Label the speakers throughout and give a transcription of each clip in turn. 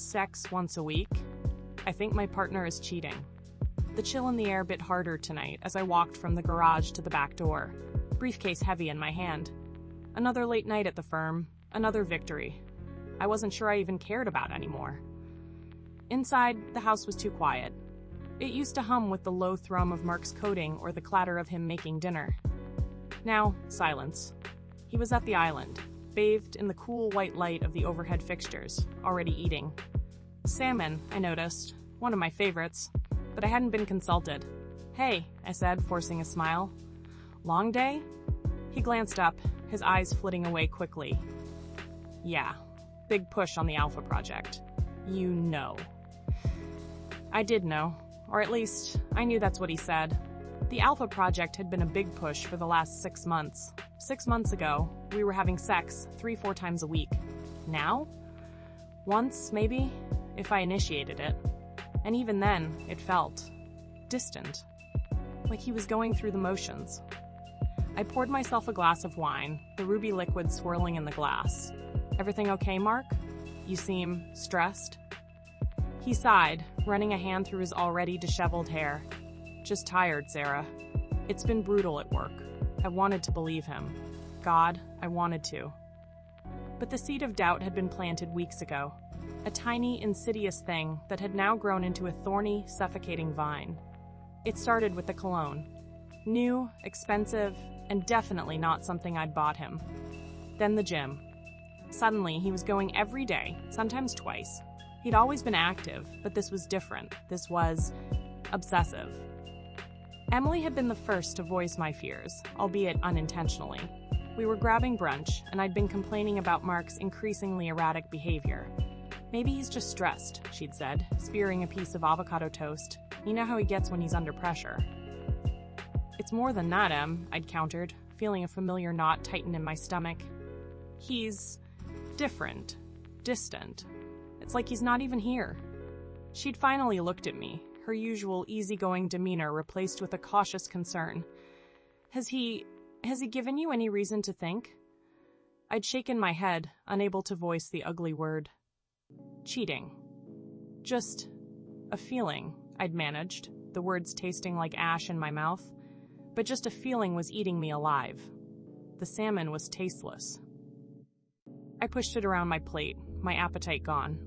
Speaker 1: sex once a week, I think my partner is cheating. The chill in the air bit harder tonight as I walked from the garage to the back door, briefcase heavy in my hand. Another late night at the firm, another victory. I wasn't sure I even cared about anymore. Inside, the house was too quiet. It used to hum with the low thrum of Mark's coding or the clatter of him making dinner. Now, silence. He was at the island, bathed in the cool white light of the overhead fixtures, already eating. Salmon, I noticed, one of my favorites, but I hadn't been consulted. "Hey," I said, forcing a smile. "Long day?" He glanced up, his eyes flitting away quickly. "Yeah, big push on the Alpha project. You know." I did know, or at least, I knew that's what he said. The Alpha project had been a big push for the last 6 months. 6 months ago, we were having sex 3-4 times a week. Now? Once, maybe, if I initiated it. And even then, it felt distant, like he was going through the motions. I poured myself a glass of wine, the ruby liquid swirling in the glass. "Everything okay, Mark? You seem stressed?" He sighed, running a hand through his already disheveled hair. "Just tired, Sarah. It's been brutal at work. I wanted to believe him. God, I wanted to." But the seed of doubt had been planted weeks ago. A tiny, insidious thing that had now grown into a thorny, suffocating vine. It started with the cologne. New, expensive, and definitely not something I'd bought him. Then the gym. Suddenly, he was going every day, sometimes twice. He'd always been active, but this was different. This was obsessive. Emily had been the first to voice my fears, albeit unintentionally. We were grabbing brunch, and I'd been complaining about Mark's increasingly erratic behavior. "Maybe he's just stressed," she'd said, spearing a piece of avocado toast. "You know how he gets when he's under pressure." "It's more than that, Em," I'd countered, feeling a familiar knot tighten in my stomach. "He's different, distant. It's like he's not even here." She'd finally looked at me, her usual easygoing demeanor replaced with a cautious concern. Has he given you any reason to think?" I'd shaken my head, unable to voice the ugly word. "Cheating. Just a feeling," I'd managed, the words tasting like ash in my mouth. But just a feeling was eating me alive. The salmon was tasteless. I pushed it around my plate, my appetite gone.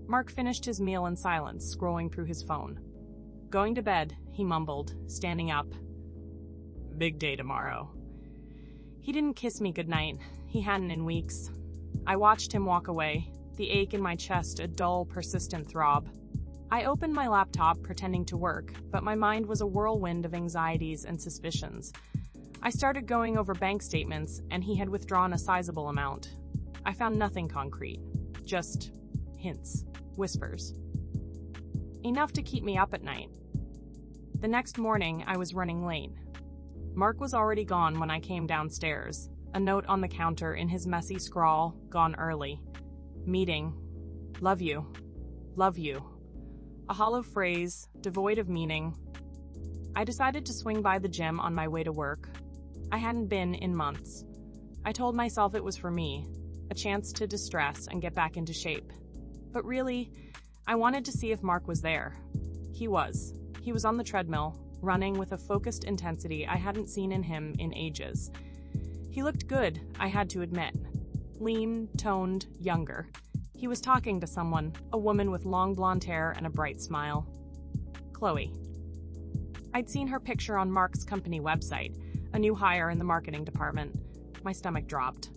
Speaker 1: Mark finished his meal in silence, scrolling through his phone. "Going to bed," he mumbled, standing up. "Big day tomorrow." He didn't kiss me goodnight. He hadn't in weeks. I watched him walk away, the ache in my chest a dull, persistent throb. I opened my laptop, pretending to work, but my mind was a whirlwind of anxieties and suspicions. I started going over bank statements, and he had withdrawn a sizable amount. I found nothing concrete, just hints, whispers. Enough to keep me up at night. The next morning, I was running late. Mark was already gone when I came downstairs, a note on the counter in his messy scrawl, "Gone early. Meeting. Love you. Love you." A hollow phrase, devoid of meaning. I decided to swing by the gym on my way to work. I hadn't been in months. I told myself it was for me, a chance to distress and get back into shape. But really, I wanted to see if Mark was there. He was. He was on the treadmill, running with a focused intensity I hadn't seen in him in ages. He looked good, I had to admit. Lean, toned, younger. He was talking to someone, a woman with long blonde hair and a bright smile. Chloe. I'd seen her picture on Mark's company website, a new hire in the marketing department. My stomach dropped.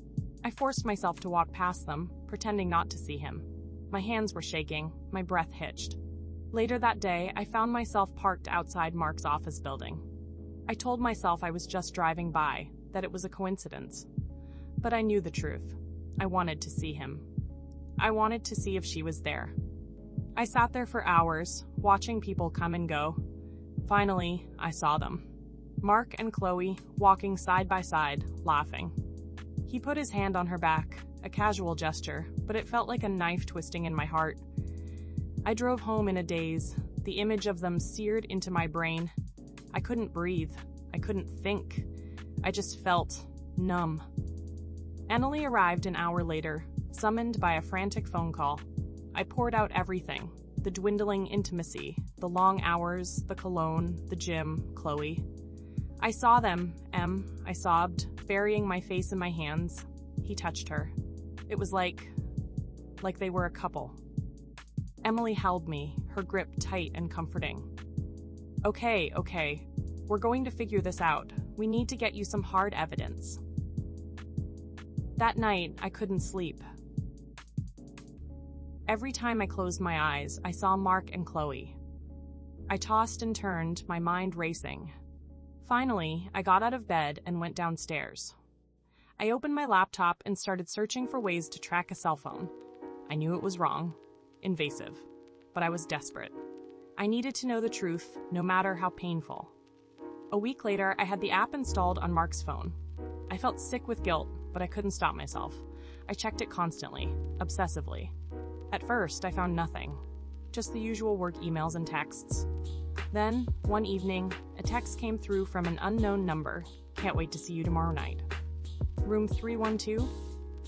Speaker 1: I forced myself to walk past them, pretending not to see him. My hands were shaking, my breath hitched. Later that day, I found myself parked outside Mark's office building. I told myself I was just driving by, that it was a coincidence. But I knew the truth. I wanted to see him. I wanted to see if she was there. I sat there for hours, watching people come and go. Finally, I saw them. Mark and Chloe, walking side by side, laughing. He put his hand on her back, a casual gesture, but it felt like a knife twisting in my heart. I drove home in a daze, the image of them seared into my brain. I couldn't breathe. I couldn't think. I just felt numb. Emily arrived an hour later, summoned by a frantic phone call. I poured out everything. The dwindling intimacy, the long hours, the cologne, the gym, Chloe. I saw them, Em, I sobbed, burying my face in my hands. He touched her. It was like they were a couple. Emily held me, her grip tight and comforting. Okay, we're going to figure this out. We need to get you some hard evidence. That night, I couldn't sleep. Every time I closed my eyes, I saw Mark and Chloe. I tossed and turned, my mind racing. Finally, I got out of bed and went downstairs. I opened my laptop and started searching for ways to track a cell phone. I knew it was wrong, invasive, but I was desperate. I needed to know the truth, no matter how painful. A week later, I had the app installed on Mark's phone. I felt sick with guilt, but I couldn't stop myself. I checked it constantly, obsessively. At first, I found nothing, just the usual work emails and texts. Then, one evening, a text came through from an unknown number. Can't wait to see you tomorrow night. Room 312?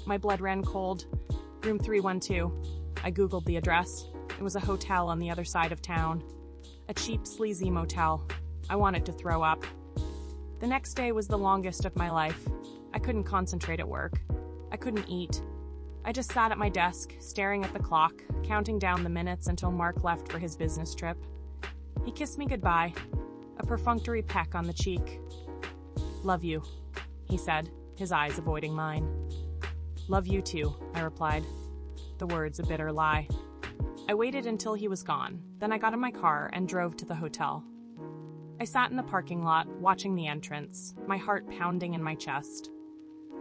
Speaker 1: My blood ran cold. Room 312. I Googled the address. It was a hotel on the other side of town. A cheap, sleazy motel. I wanted to throw up. The next day was the longest of my life. I couldn't concentrate at work. I couldn't eat. I just sat at my desk, staring at the clock, counting down the minutes until Mark left for his business trip. He kissed me goodbye, a perfunctory peck on the cheek. Love you, he said, his eyes avoiding mine. Love you too, I replied. The words a bitter lie. I waited until he was gone, then I got in my car and drove to the hotel. I sat in the parking lot, watching the entrance, my heart pounding in my chest.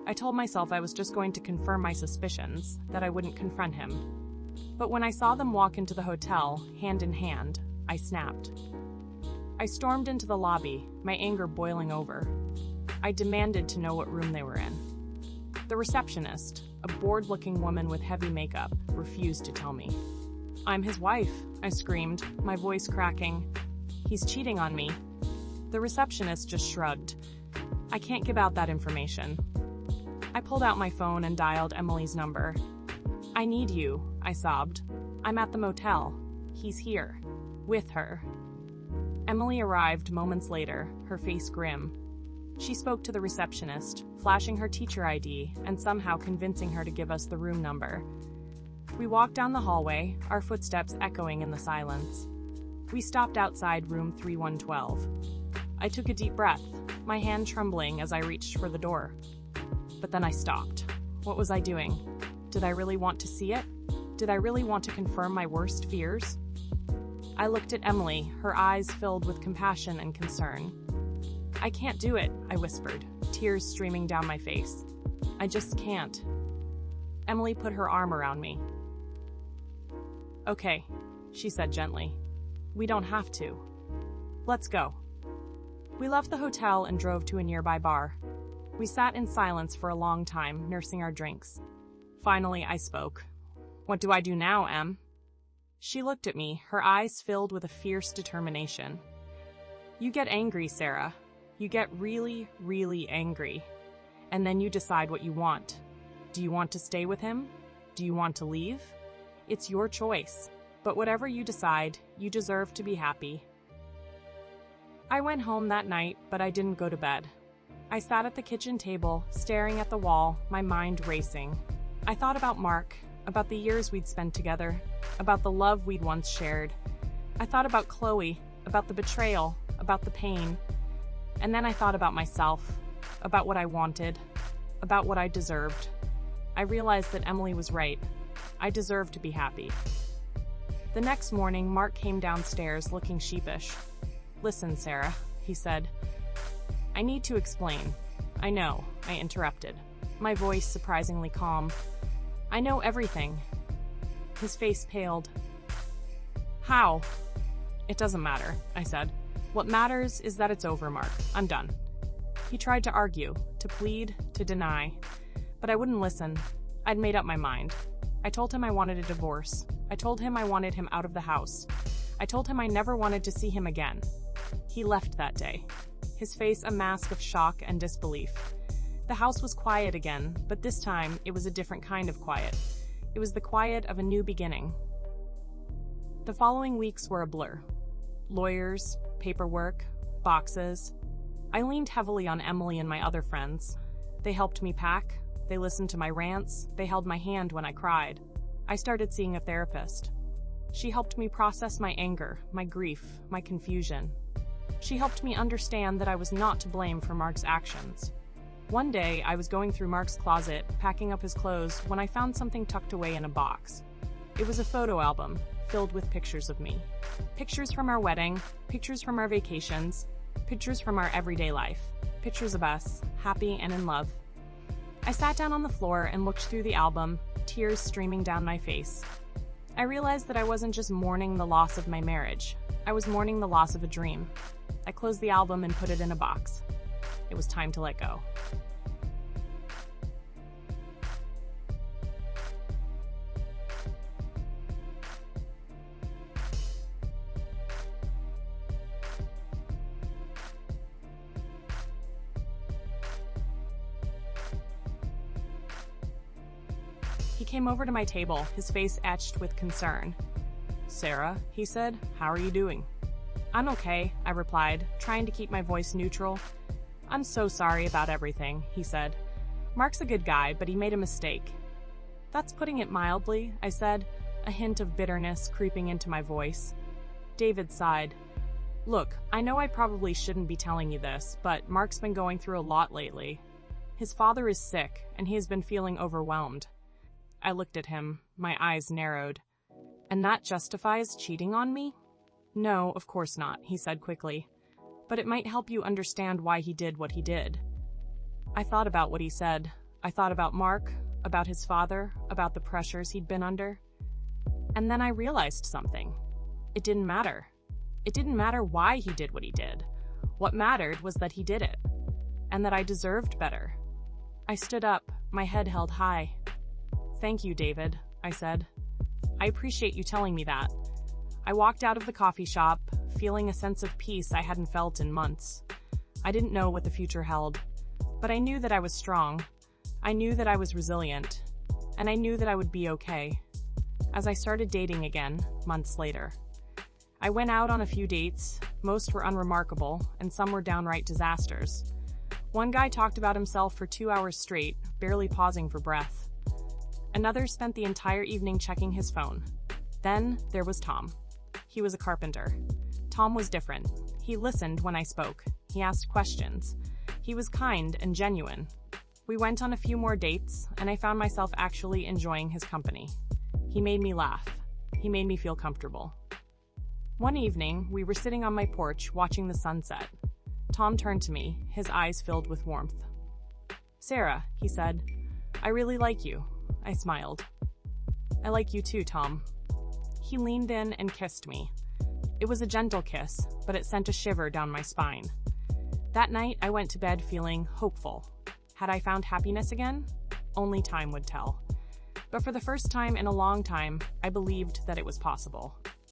Speaker 1: I told myself I was just going to confirm my suspicions, that I wouldn't confront him. But when I saw them walk into the hotel, hand in hand, I snapped. I stormed into the lobby, my anger boiling over. I demanded to know what room they were in. The receptionist, a bored-looking woman with heavy makeup, refused to tell me. I'm his wife, I screamed, my voice cracking. He's cheating on me. The receptionist just shrugged. I can't give out that information. I pulled out my phone and dialed Emily's number. I need you, I sobbed. I'm at the motel. He's here. With her. Emily arrived moments later, her face grim. She spoke to the receptionist, flashing her teacher ID and somehow convincing her to give us the room number. We walked down the hallway, our footsteps echoing in the silence. We stopped outside room 3112. I took a deep breath, my hand trembling as I reached for the door. But then I stopped. What was I doing? Did I really want to see it? Did I really want to confirm my worst fears? I looked at Emily, her eyes filled with compassion and concern. I can't do it, I whispered, tears streaming down my face. I just can't. Emily put her arm around me. Okay, she said gently. We don't have to. Let's go. We left the hotel and drove to a nearby bar. We sat in silence for a long time, nursing our drinks. Finally, I spoke. What do I do now, Em? She looked at me, her eyes filled with a fierce determination. You get angry, Sarah. You get really, really angry. And then you decide what you want. Do you want to stay with him? Do you want to leave? It's your choice. But whatever you decide, you deserve to be happy. I went home that night, but I didn't go to bed. I sat at the kitchen table, staring at the wall, my mind racing. I thought about Mark, about the years we'd spent together, about the love we'd once shared. I thought about Chloe, about the betrayal, about the pain. And then I thought about myself, about what I wanted, about what I deserved. I realized that Emily was right. I deserved to be happy. The next morning, Mark came downstairs looking sheepish. Listen, Sarah, he said. I need to explain. I know, I interrupted, my voice surprisingly calm. I know everything. His face paled. How? It doesn't matter, I said. What matters is that it's over, Mark. I'm done. He tried to argue, to plead, to deny, but I wouldn't listen. I'd made up my mind. I told him I wanted a divorce. I told him I wanted him out of the house. I told him I never wanted to see him again. He left that day, his face a mask of shock and disbelief. The house was quiet again, but this time it was a different kind of quiet. It was the quiet of a new beginning, The following weeks were a blur. Lawyers, paperwork, boxes. I leaned heavily on Emily and my other friends. They helped me pack, they listened to my rants, they held my hand when I cried. I started seeing a therapist. She helped me process my anger, my grief, my confusion. She helped me understand that I was not to blame for Mark's actions. One day, I was going through Mark's closet, packing up his clothes, when I found something tucked away in a box. It was a photo album, filled with pictures of me. Pictures from our wedding, pictures from our vacations, pictures from our everyday life, pictures of us, happy and in love. I sat down on the floor and looked through the album, tears streaming down my face. I realized that I wasn't just mourning the loss of my marriage. I was mourning the loss of a dream. I closed the album and put it in a box. It was time to let go. He came over to my table, his face etched with concern. "Sarah," he said, "how are you doing?" "I'm okay," I replied, trying to keep my voice neutral. "I'm so sorry about everything," he said. "Mark's a good guy, but he made a mistake." "That's putting it mildly," I said, a hint of bitterness creeping into my voice. David sighed. "Look, I know I probably shouldn't be telling you this, but Mark's been going through a lot lately. His father is sick, and he has been feeling overwhelmed." I looked at him, my eyes narrowed. "And that justifies cheating on me?" "No, of course not," he said quickly. "But it might help you understand why he did what he did." I thought about what he said. I thought about Mark, about his father, about the pressures he'd been under. And then I realized something. It didn't matter. It didn't matter why he did what he did. What mattered was that he did it, and that I deserved better. I stood up, my head held high. "Thank you, David," I said. "I appreciate you telling me that." I walked out of the coffee shop, feeling a sense of peace I hadn't felt in months. I didn't know what the future held, but I knew that I was strong. I knew that I was resilient, and I knew that I would be okay. As I started dating again, months later, I went out on a few dates. Most were unremarkable, and some were downright disasters. One guy talked about himself for 2 hours straight, barely pausing for breath. Another spent the entire evening checking his phone. Then there was Tom. He was a carpenter. Tom was different. He listened when I spoke. He asked questions. He was kind and genuine. We went on a few more dates, and I found myself actually enjoying his company. He made me laugh. He made me feel comfortable. One evening, we were sitting on my porch watching the sunset. Tom turned to me, his eyes filled with warmth. "Sarah," he said, "I really like you." I smiled. "I like you too, Tom." He leaned in and kissed me. It was a gentle kiss, but it sent a shiver down my spine. That night, I went to bed feeling hopeful. Had I found happiness again? Only time would tell. But for the first time in a long time, I believed that it was possible.